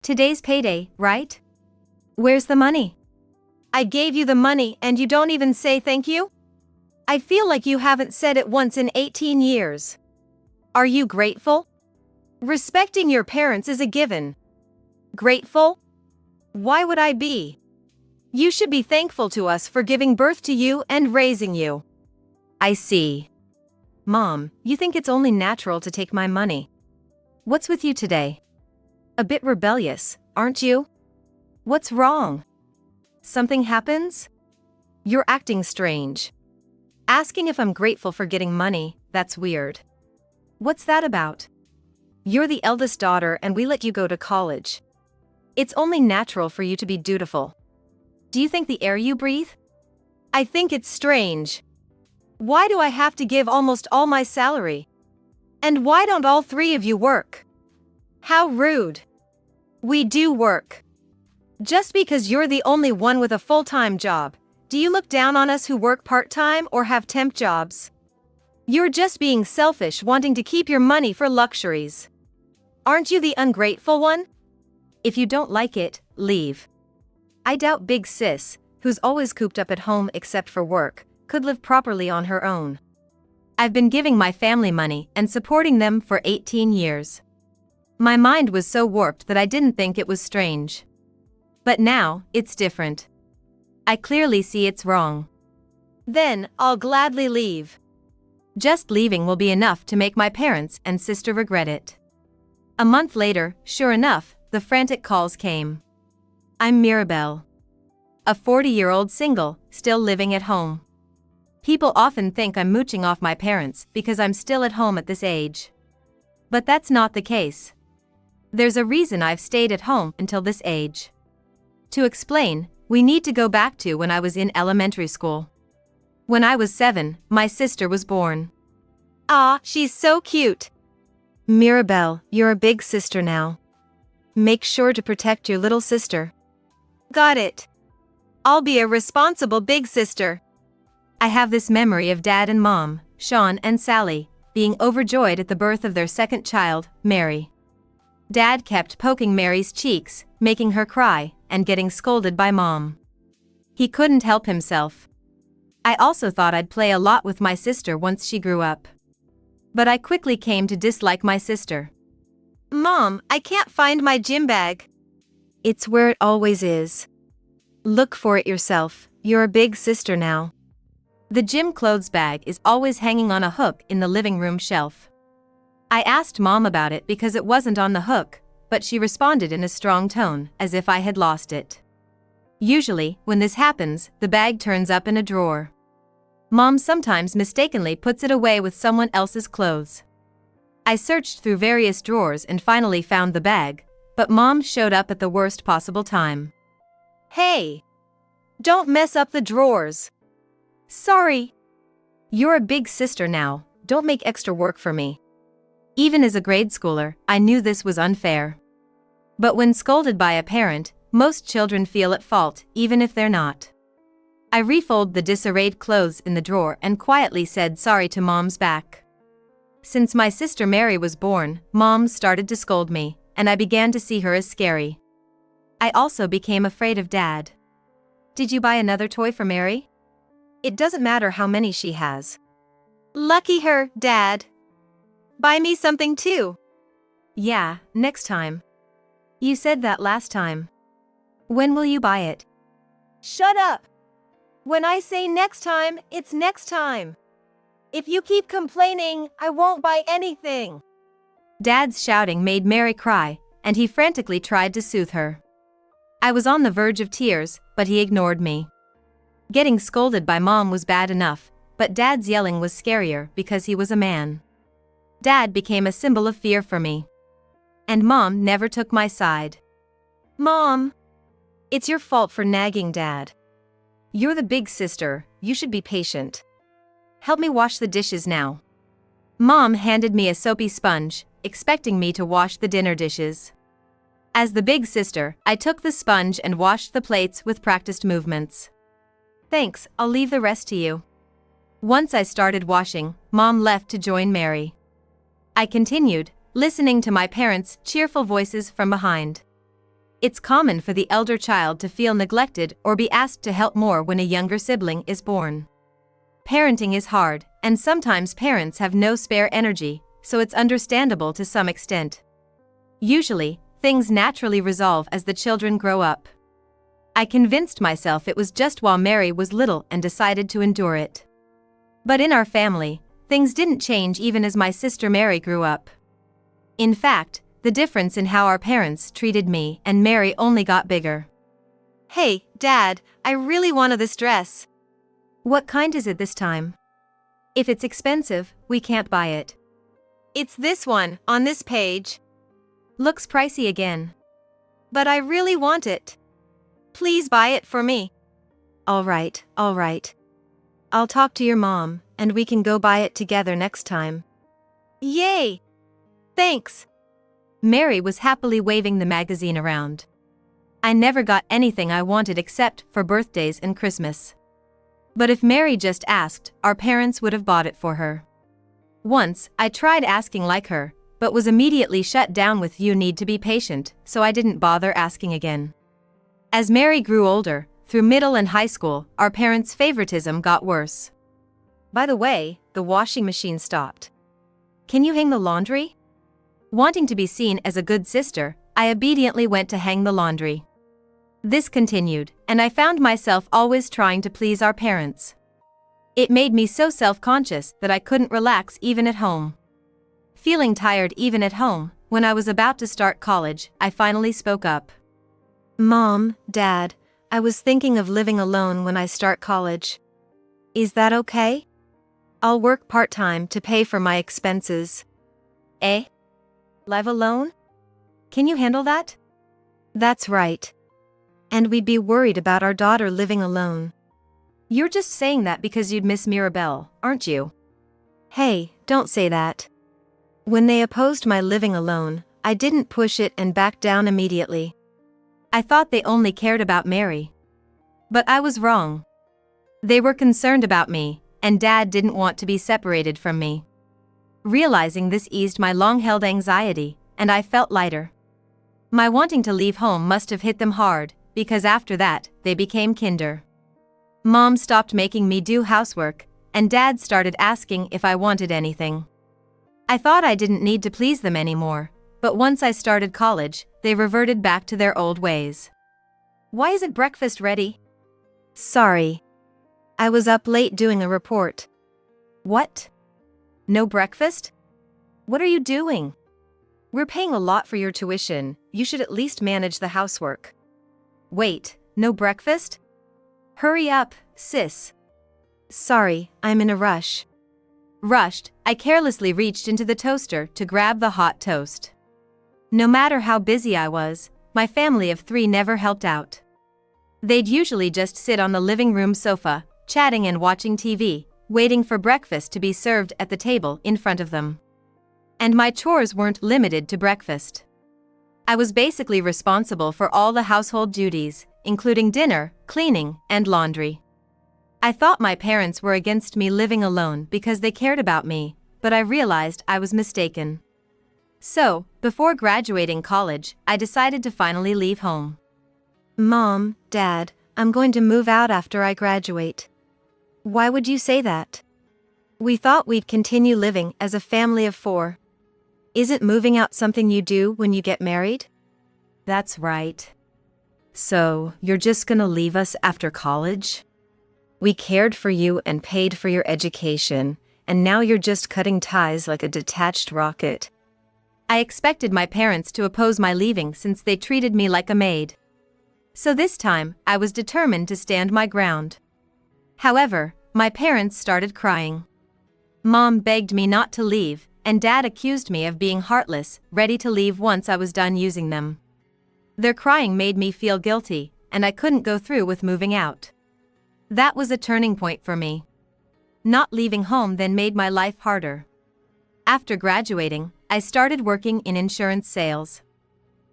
Today's payday, right? Where's the money? I gave you the money and you don't even say thank you? I feel like you haven't said it once in 18 years. Are you grateful? Respecting your parents is a given. Grateful? Why would I be? You should be thankful to us for giving birth to you and raising you. I see. Mom, you think it's only natural to take my money. What's with you today? A bit rebellious, aren't you? What's wrong? Something happens? You're acting strange. Asking if I'm grateful for getting money, that's weird. What's that about? You're the eldest daughter and we let you go to college. It's only natural for you to be dutiful. Do you think the air you breathe? I think it's strange. Why do I have to give almost all my salary? And why don't all three of you work? How rude. We do work. Just because you're the only one with a full-time job, do you look down on us who work part-time or have temp jobs? You're just being selfish, wanting to keep your money for luxuries. Aren't you the ungrateful one? If you don't like it, leave. I doubt Big Sis, who's always cooped up at home except for work, could live properly on her own. I've been giving my family money and supporting them for 18 years. My mind was so warped that I didn't think it was strange. But now, it's different. I clearly see it's wrong. Then, I'll gladly leave. Just leaving will be enough to make my parents and sister regret it. A month later, sure enough, the frantic calls came. I'm Mirabelle. A 40-year-old single, still living at home. People often think I'm mooching off my parents because I'm still at home at this age. But that's not the case. There's a reason I've stayed at home until this age. To explain, we need to go back to when I was in elementary school. When I was 7, my sister was born. Ah, she's so cute. Mirabelle, you're a big sister now. Make sure to protect your little sister. Got it. I'll be a responsible big sister. I have this memory of Dad and Mom, Sean and Sally, being overjoyed at the birth of their second child, Mary. Dad kept poking Mary's cheeks, making her cry, and getting scolded by Mom. He couldn't help himself. I also thought I'd play a lot with my sister once she grew up. But I quickly came to dislike my sister. Mom, I can't find my gym bag. It's where it always is. Look for it yourself, you're a big sister now. The gym clothes bag is always hanging on a hook in the living room shelf. I asked Mom about it because it wasn't on the hook, but she responded in a strong tone, as if I had lost it. Usually, when this happens, the bag turns up in a drawer. Mom sometimes mistakenly puts it away with someone else's clothes. I searched through various drawers and finally found the bag, but Mom showed up at the worst possible time. Hey! Don't mess up the drawers. Sorry. You're a big sister now, don't make extra work for me. Even as a grade schooler, I knew this was unfair. But when scolded by a parent, most children feel at fault, even if they're not. I refolded the disarrayed clothes in the drawer and quietly said sorry to Mom's back. Since my sister Mary was born, Mom started to scold me, and I began to see her as scary. I also became afraid of Dad. Did you buy another toy for Mary? It doesn't matter how many she has. Lucky her, Dad. Buy me something too. Yeah, next time. You said that last time. When will you buy it? Shut up! When I say next time, it's next time. If you keep complaining, I won't buy anything. Dad's shouting made Mary cry, and he frantically tried to soothe her. I was on the verge of tears, but he ignored me. Getting scolded by Mom was bad enough, but Dad's yelling was scarier because he was a man. Dad became a symbol of fear for me. And Mom never took my side. Mom! It's your fault for nagging Dad. You're the big sister, you should be patient. Help me wash the dishes now. Mom handed me a soapy sponge, expecting me to wash the dinner dishes. As the big sister, I took the sponge and washed the plates with practiced movements. Thanks, I'll leave the rest to you. Once I started washing, Mom left to join Mary. I continued, listening to my parents' cheerful voices from behind. It's common for the elder child to feel neglected or be asked to help more when a younger sibling is born. Parenting is hard, and sometimes parents have no spare energy, so it's understandable to some extent. Usually, things naturally resolve as the children grow up. I convinced myself it was just while Mary was little and decided to endure it. But in our family, things didn't change even as my sister Mary grew up. In fact, the difference in how our parents treated me and Mary only got bigger. "Hey, Dad, I really wanted this dress." "What kind is it this time?" "If it's expensive, we can't buy it." "It's this one, on this page." "Looks pricey again." "But I really want it. Please buy it for me." All right. I'll talk to your mom, and we can go buy it together next time." "Yay! Thanks." Mary was happily waving the magazine around. I never got anything I wanted except for birthdays and Christmas. But if Mary just asked, our parents would have bought it for her. Once, I tried asking like her, but was immediately shut down with "you need to be patient," so I didn't bother asking again. As Mary grew older, through middle and high school, our parents' favoritism got worse. By the way, the washing machine stopped. "Can you hang the laundry?" Wanting to be seen as a good sister, I obediently went to hang the laundry. This continued, and I found myself always trying to please our parents. It made me so self-conscious that I couldn't relax even at home. Feeling tired even at home, when I was about to start college, I finally spoke up. "Mom, Dad, I was thinking of living alone when I start college. Is that okay? I'll work part-time to pay for my expenses." "Eh? Live alone? Can you handle that?" "That's right. And we'd be worried about our daughter living alone." "You're just saying that because you'd miss Mirabelle, aren't you?" "Hey, don't say that." When they opposed my living alone, I didn't push it and back down immediately. I thought they only cared about Mary. But I was wrong. They were concerned about me, and Dad didn't want to be separated from me. Realizing this eased my long-held anxiety, and I felt lighter. My wanting to leave home must have hit them hard, because after that, they became kinder. Mom stopped making me do housework, and Dad started asking if I wanted anything. I thought I didn't need to please them anymore, but once I started college, they reverted back to their old ways. "Why isn't breakfast ready?" "Sorry. I was up late doing a report." "What? No breakfast? What are you doing? We're paying a lot for your tuition, you should at least manage the housework." "Wait, no breakfast? Hurry up, sis." "Sorry, I'm in a rush." Rushed, I carelessly reached into the toaster to grab the hot toast. No matter how busy I was, my family of 3 never helped out. They'd usually just sit on the living room sofa, chatting and watching TV, waiting for breakfast to be served at the table in front of them. And my chores weren't limited to breakfast. I was basically responsible for all the household duties, including dinner, cleaning, and laundry. I thought my parents were against me living alone because they cared about me, but I realized I was mistaken. So, before graduating college, I decided to finally leave home. "Mom, Dad, I'm going to move out after I graduate." "Why would you say that?" "We thought we'd continue living as a family of 4. Isn't moving out something you do when you get married?" "That's right. So, you're just gonna leave us after college? We cared for you and paid for your education, and now you're just cutting ties like a detached rocket." I expected my parents to oppose my leaving since they treated me like a maid. So this time, I was determined to stand my ground. However, my parents started crying. Mom begged me not to leave, and Dad accused me of being heartless, ready to leave once I was done using them. Their crying made me feel guilty, and I couldn't go through with moving out. That was a turning point for me. Not leaving home then made my life harder. After graduating, I started working in insurance sales.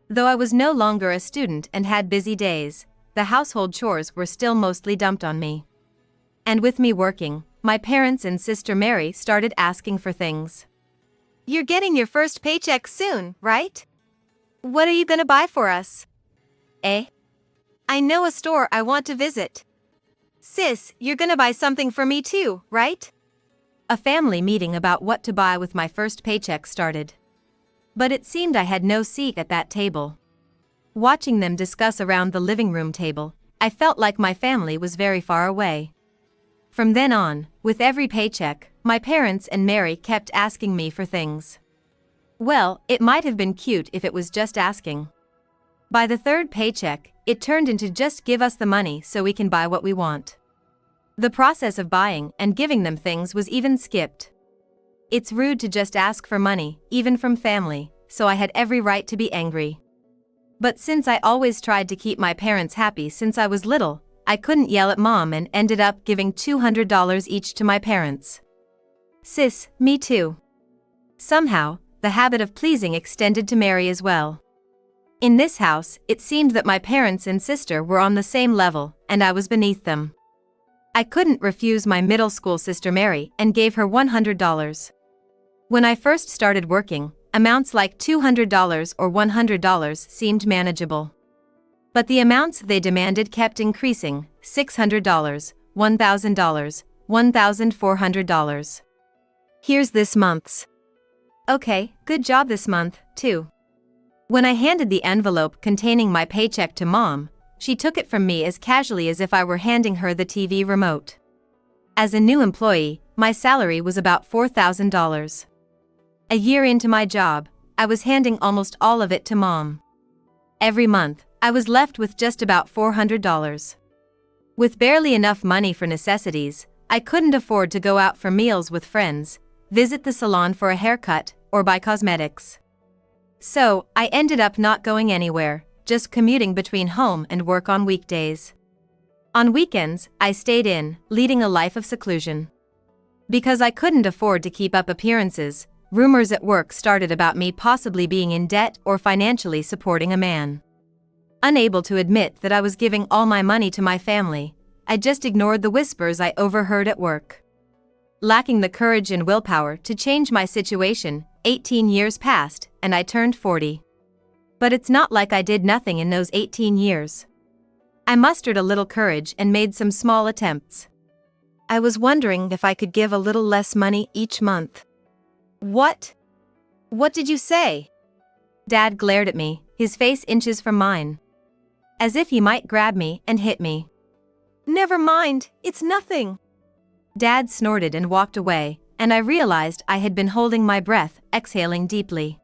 Though I was no longer a student and had busy days, the household chores were still mostly dumped on me. And with me working, my parents and sister Mary started asking for things. "You're getting your first paycheck soon, right? What are you gonna buy for us?" eh? I know a store I want to visit. Sis, you're gonna buy something for me too, right? A family meeting about what to buy with my first paycheck started. But it seemed I had no seat at that table. Watching them discuss around the living room table, I felt like my family was very far away. From then on, with every paycheck, my parents and Mary kept asking me for things. Well, it might have been cute if it was just asking. By the third paycheck, it turned into just give us the money so we can buy what we want. The process of buying and giving them things was even skipped. It's rude to just ask for money, even from family, so I had every right to be angry. But since I always tried to keep my parents happy since I was little, I couldn't yell at mom and ended up giving $200 each to my parents. Sis, me too. Somehow, the habit of pleasing extended to Mary as well. In this house, it seemed that my parents and sister were on the same level, and I was beneath them. I couldn't refuse my middle school sister Mary and gave her $100. When I first started working, amounts like $200 or $100 seemed manageable. But the amounts they demanded kept increasing: $600, $1,000, $1,400. Here's this month's. Okay, good job this month, too. When I handed the envelope containing my paycheck to mom, she took it from me as casually as if I were handing her the TV remote. As a new employee, my salary was about $4,000. A year into my job, I was handing almost all of it to mom. Every month, I was left with just about $400. With barely enough money for necessities, I couldn't afford to go out for meals with friends, visit the salon for a haircut, or buy cosmetics. So, I ended up not going anywhere, just commuting between home and work on weekdays. On weekends, I stayed in, leading a life of seclusion. Because I couldn't afford to keep up appearances, rumors at work started about me possibly being in debt or financially supporting a man. Unable to admit that I was giving all my money to my family, I just ignored the whispers I overheard at work. Lacking the courage and willpower to change my situation, 18 years passed, and I turned 40. But it's not like I did nothing in those 18 years. I mustered a little courage and made some small attempts. I was wondering if I could give a little less money each month. What? What did you say? Dad glared at me, his face inches from mine. As if he might grab me and hit me. Never mind, it's nothing. Dad snorted and walked away, and I realized I had been holding my breath, exhaling deeply.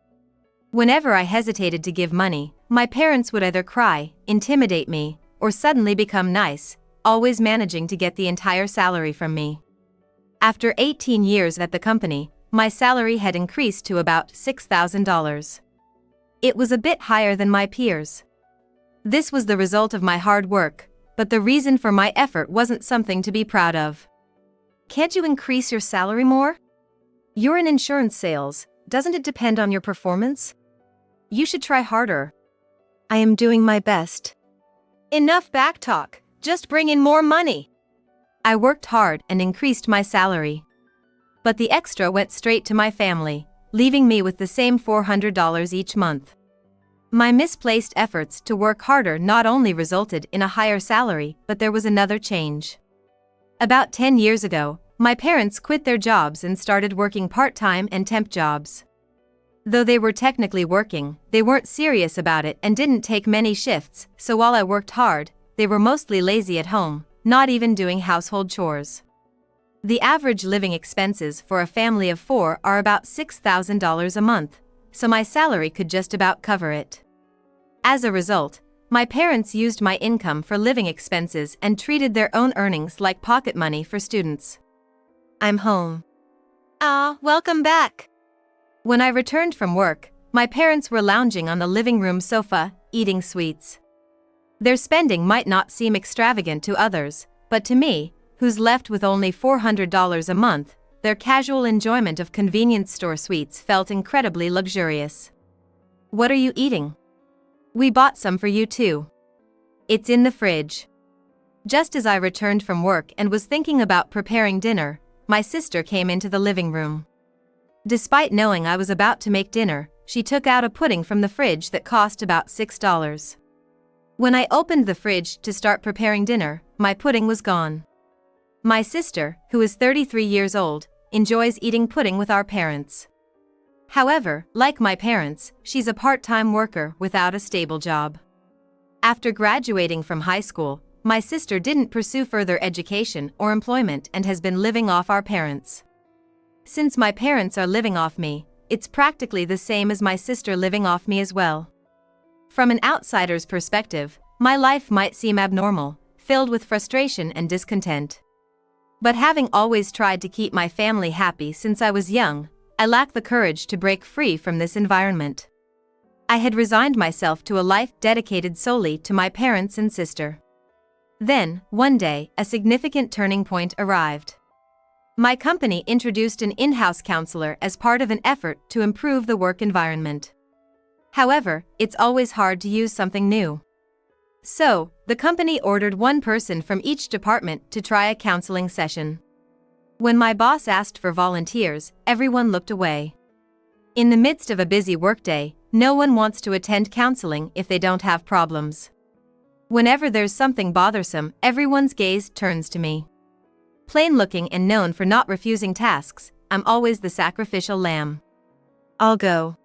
Whenever I hesitated to give money, my parents would either cry, intimidate me, or suddenly become nice, always managing to get the entire salary from me. After 18 years at the company, my salary had increased to about $6,000. It was a bit higher than my peers. This was the result of my hard work, but the reason for my effort wasn't something to be proud of. Can't you increase your salary more? You're in insurance sales, doesn't it depend on your performance? You should try harder. I am doing my best. Enough backtalk, just bring in more money. I worked hard and increased my salary. But the extra went straight to my family, leaving me with the same $400 each month. My misplaced efforts to work harder not only resulted in a higher salary, but there was another change. About 10 years ago, my parents quit their jobs and started working part-time and temp jobs. Though they were technically working, they weren't serious about it and didn't take many shifts, so while I worked hard, they were mostly lazy at home, not even doing household chores. The average living expenses for a family of 4 are about $6,000 a month, so my salary could just about cover it. As a result, my parents used my income for living expenses and treated their own earnings like pocket money for students. I'm home. Ah, welcome back. When I returned from work, my parents were lounging on the living room sofa, eating sweets. Their spending might not seem extravagant to others, but to me, who's left with only $400 a month, their casual enjoyment of convenience store sweets felt incredibly luxurious. What are you eating? We bought some for you too. It's in the fridge. Just as I returned from work and was thinking about preparing dinner, my sister came into the living room. Despite knowing I was about to make dinner, she took out a pudding from the fridge that cost about $6. When I opened the fridge to start preparing dinner, my pudding was gone. My sister, who is 33 years old, enjoys eating pudding with our parents. However, like my parents, she's a part-time worker without a stable job. After graduating from high school, my sister didn't pursue further education or employment and has been living off our parents. Since my parents are living off me, it's practically the same as my sister living off me as well. From an outsider's perspective, my life might seem abnormal, filled with frustration and discontent. But having always tried to keep my family happy since I was young, I lack the courage to break free from this environment. I had resigned myself to a life dedicated solely to my parents and sister. Then, one day, a significant turning point arrived. My company introduced an in-house counselor as part of an effort to improve the work environment. However, it's always hard to use something new. So, the company ordered one person from each department to try a counseling session. When my boss asked for volunteers, everyone looked away. In the midst of a busy workday, no one wants to attend counseling if they don't have problems. Whenever there's something bothersome, everyone's gaze turns to me. Plain-looking and known for not refusing tasks, I'm always the sacrificial lamb. I'll go.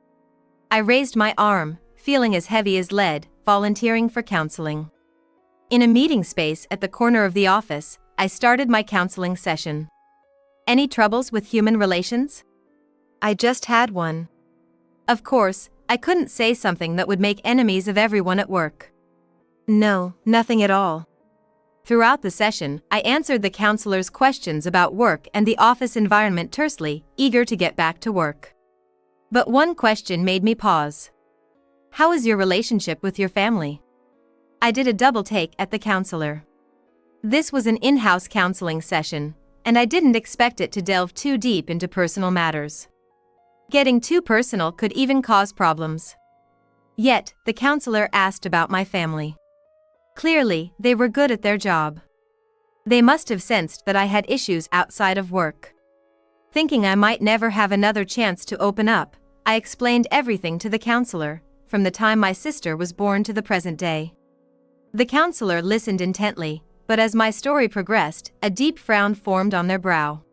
I raised my arm, feeling as heavy as lead, volunteering for counseling. In a meeting space at the corner of the office, I started my counseling session. Any troubles with human relations? I just had one. Of course, I couldn't say something that would make enemies of everyone at work. No, nothing at all. Throughout the session, I answered the counselor's questions about work and the office environment tersely, eager to get back to work. But one question made me pause. How is your relationship with your family? I did a double take at the counselor. This was an in-house counseling session, and I didn't expect it to delve too deep into personal matters. Getting too personal could even cause problems. Yet, the counselor asked about my family. Clearly, they were good at their job. They must have sensed that I had issues outside of work. Thinking I might never have another chance to open up, I explained everything to the counselor, from the time my sister was born to the present day. The counselor listened intently, but as my story progressed, a deep frown formed on their brow.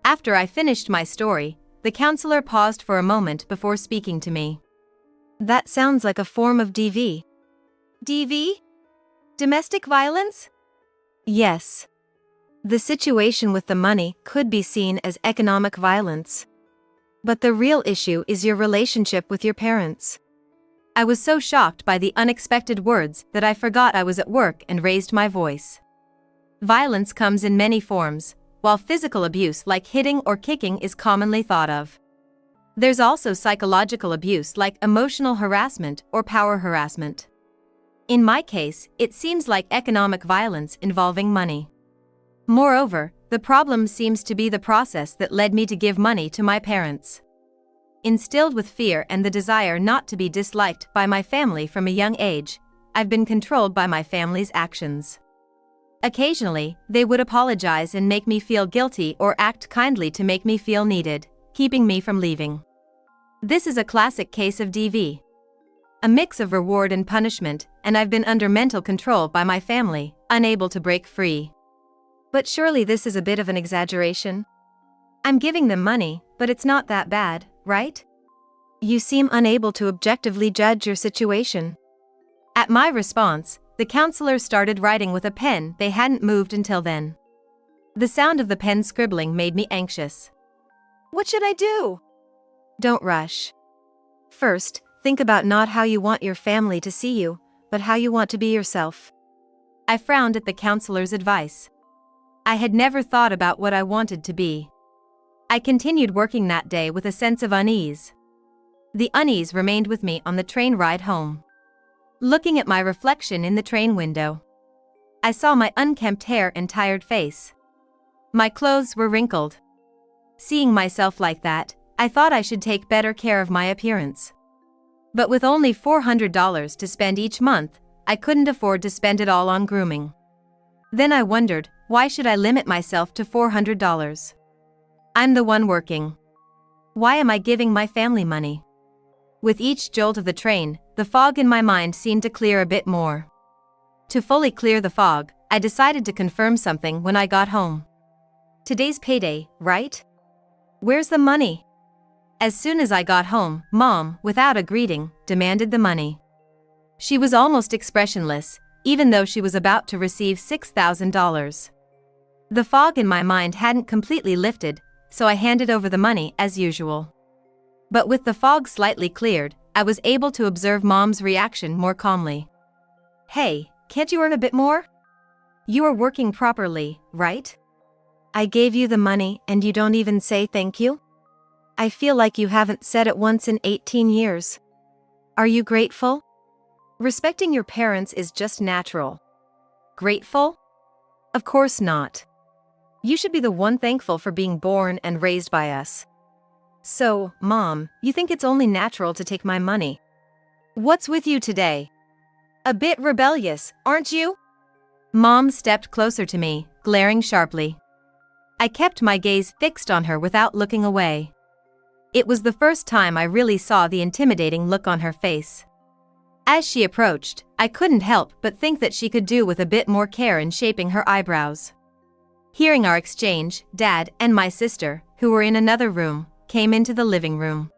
After I finished my story, the counselor paused for a moment before speaking to me. That sounds like a form of DV. DV? Domestic violence? Yes. The situation with the money could be seen as economic violence. But the real issue is your relationship with your parents. I was so shocked by the unexpected words that I forgot I was at work and raised my voice. Violence comes in many forms, while physical abuse like hitting or kicking is commonly thought of. There's also psychological abuse like emotional harassment or power harassment. In my case, it seems like economic violence involving money. Moreover, the problem seems to be the process that led me to give money to my parents. Instilled with fear and the desire not to be disliked by my family from a young age, I've been controlled by my family's actions. Occasionally, they would apologize and make me feel guilty or act kindly to make me feel needed, keeping me from leaving. This is a classic case of DV. A mix of reward and punishment, and I've been under mental control by my family, unable to break free. But surely this is a bit of an exaggeration? I'm giving them money, but it's not that bad, right? You seem unable to objectively judge your situation. At my response, the counselor started writing with a pen they hadn't moved until then. The sound of the pen scribbling made me anxious. What should I do? Don't rush. First, think about not how you want your family to see you, but how you want to be yourself. I frowned at the counselor's advice. I had never thought about what I wanted to be. I continued working that day with a sense of unease. The unease remained with me on the train ride home. Looking at my reflection in the train window, I saw my unkempt hair and tired face. My clothes were wrinkled. Seeing myself like that, I thought I should take better care of my appearance. But with only $400 to spend each month, I couldn't afford to spend it all on grooming. Then I wondered, why should I limit myself to $400? I'm the one working. Why am I giving my family money? With each jolt of the train, the fog in my mind seemed to clear a bit more. To fully clear the fog, I decided to confirm something when I got home. Today's payday, right? Where's the money? As soon as I got home, Mom, without a greeting, demanded the money. She was almost expressionless, even though she was about to receive $6,000. The fog in my mind hadn't completely lifted, so I handed over the money as usual. But with the fog slightly cleared, I was able to observe Mom's reaction more calmly. Hey, can't you earn a bit more? You are working properly, right? I gave you the money and you don't even say thank you? I feel like you haven't said it once in 18 years. Are you grateful? Respecting your parents is just natural. Grateful? Of course not. You should be the one thankful for being born and raised by us. So, Mom, you think it's only natural to take my money? What's with you today? A bit rebellious, aren't you? Mom stepped closer to me, glaring sharply. I kept my gaze fixed on her without looking away. It was the first time I really saw the intimidating look on her face. As she approached, I couldn't help but think that she could do with a bit more care in shaping her eyebrows. Hearing our exchange, Dad and my sister, who were in another room, came into the living room.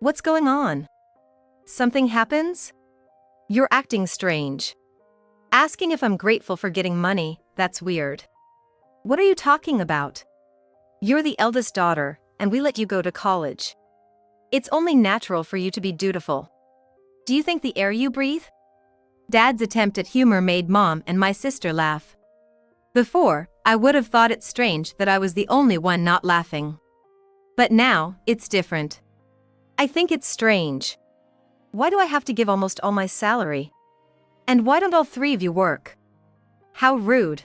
What's going on? Something happens? You're acting strange. Asking if I'm grateful for getting money, that's weird. What are you talking about? You're the eldest daughter, and we let you go to college. It's only natural for you to be dutiful. Do you think the air you breathe? Dad's attempt at humor made Mom and my sister laugh. Before, I would have thought it strange that I was the only one not laughing. But now, it's different. I think it's strange. Why do I have to give almost all my salary? And why don't all three of you work? How rude.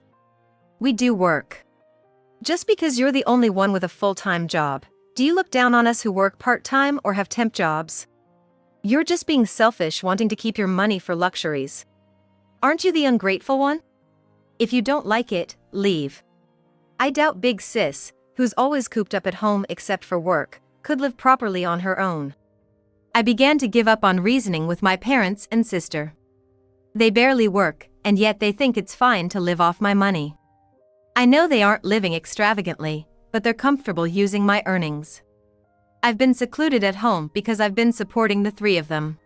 We do work. Just because you're the only one with a full-time job, do you look down on us who work part-time or have temp jobs? You're just being selfish, wanting to keep your money for luxuries. Aren't you the ungrateful one? If you don't like it, leave. I doubt Big Sis, who's always cooped up at home except for work, could live properly on her own. I began to give up on reasoning with my parents and sister. They barely work, and yet they think it's fine to live off my money. I know they aren't living extravagantly, but they're comfortable using my earnings. I've been secluded at home because I've been supporting the three of them.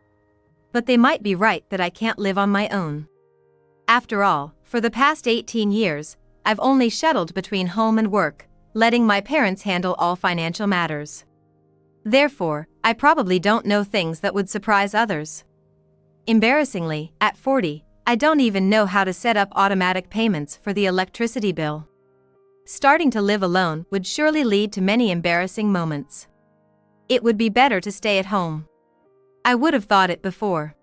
But they might be right that I can't live on my own. After all, for the past 18 years, I've only shuttled between home and work, letting my parents handle all financial matters. Therefore, I probably don't know things that would surprise others. Embarrassingly, at 40, I don't even know how to set up automatic payments for the electricity bill. Starting to live alone would surely lead to many embarrassing moments. It would be better to stay at home. I would have thought it before.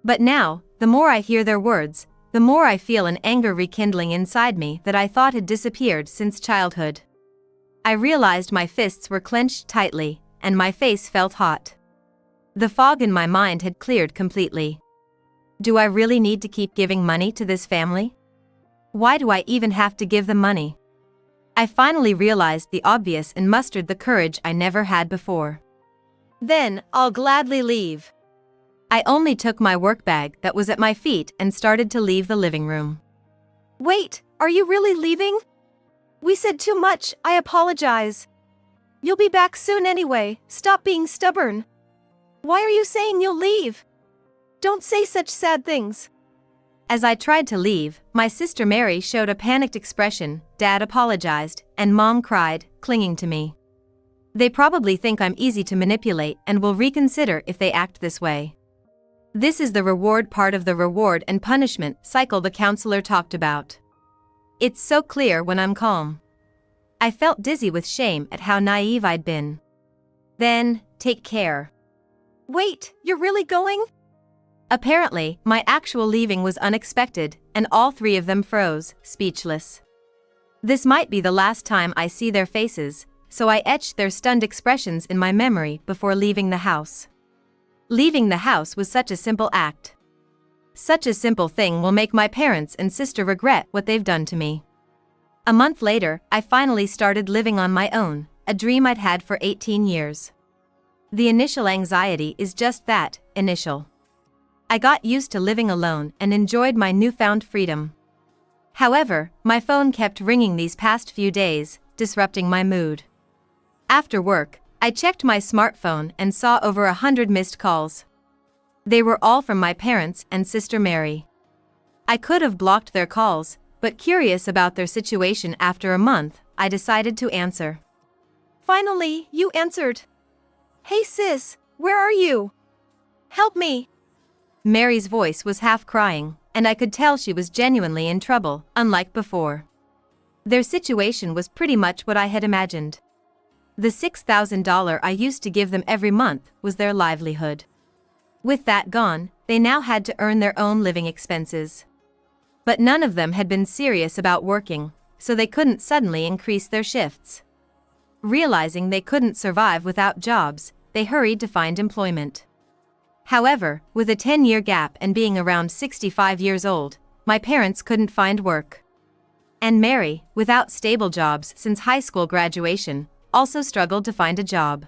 But now, the more I hear their words, the more I feel an anger rekindling inside me that I thought had disappeared since childhood. I realized my fists were clenched tightly, and my face felt hot. The fog in my mind had cleared completely. Do I really need to keep giving money to this family? Why do I even have to give them money? I finally realized the obvious and mustered the courage I never had before. Then, I'll gladly leave. I only took my work bag that was at my feet and started to leave the living room. Wait, are you really leaving? We said too much, I apologize. You'll be back soon anyway, stop being stubborn. Why are you saying you'll leave? Don't say such sad things. As I tried to leave, my sister Mary showed a panicked expression, Dad apologized, and Mom cried, clinging to me. They probably think I'm easy to manipulate and will reconsider if they act this way. This is the reward part of the reward and punishment cycle the counselor talked about. It's so clear when I'm calm. I felt dizzy with shame at how naive I'd been. Then, take care. Wait, you're really going? Apparently, my actual leaving was unexpected, and all three of them froze, speechless. This might be the last time I see their faces, so I etched their stunned expressions in my memory before leaving the house. Leaving the house was such a simple act. Such a simple thing will make my parents and sister regret what they've done to me. A month later, I finally started living on my own, a dream I'd had for 18 years. The initial anxiety is just that, initial. I got used to living alone and enjoyed my newfound freedom. However, my phone kept ringing these past few days, disrupting my mood. After work, I checked my smartphone and saw over 100 missed calls. They were all from my parents and sister Mary. I could have blocked their calls, but curious about their situation after a month, I decided to answer. Finally, you answered. Hey sis, where are you? Help me. Mary's voice was half crying, and I could tell she was genuinely in trouble, unlike before. Their situation was pretty much what I had imagined. The $6,000 I used to give them every month was their livelihood. With that gone, they now had to earn their own living expenses. But none of them had been serious about working, so they couldn't suddenly increase their shifts. Realizing they couldn't survive without jobs, they hurried to find employment. However, with a 10-year gap and being around 65 years old, my parents couldn't find work. And Mary, without stable jobs since high school graduation, also struggled to find a job.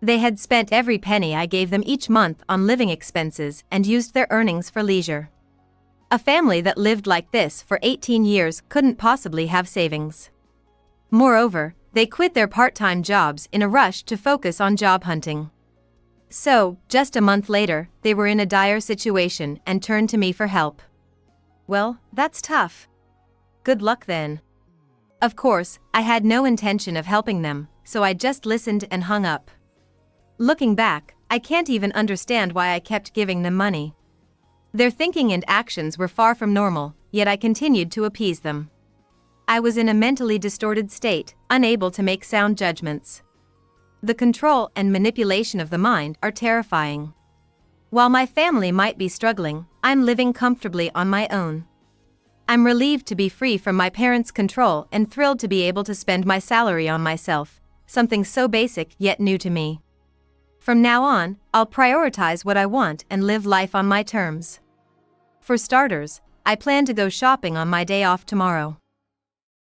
They had spent every penny I gave them each month on living expenses and used their earnings for leisure. A family that lived like this for 18 years couldn't possibly have savings. Moreover, they quit their part-time jobs in a rush to focus on job hunting. So, just a month later, they were in a dire situation and turned to me for help. Well, that's tough. Good luck then. Of course, I had no intention of helping them, so I just listened and hung up. Looking back, I can't even understand why I kept giving them money. Their thinking and actions were far from normal, yet I continued to appease them. I was in a mentally distorted state, unable to make sound judgments. The control and manipulation of the mind are terrifying. While my family might be struggling, I'm living comfortably on my own. I'm relieved to be free from my parents' control and thrilled to be able to spend my salary on myself, something so basic yet new to me. From now on, I'll prioritize what I want and live life on my terms. For starters, I plan to go shopping on my day off tomorrow.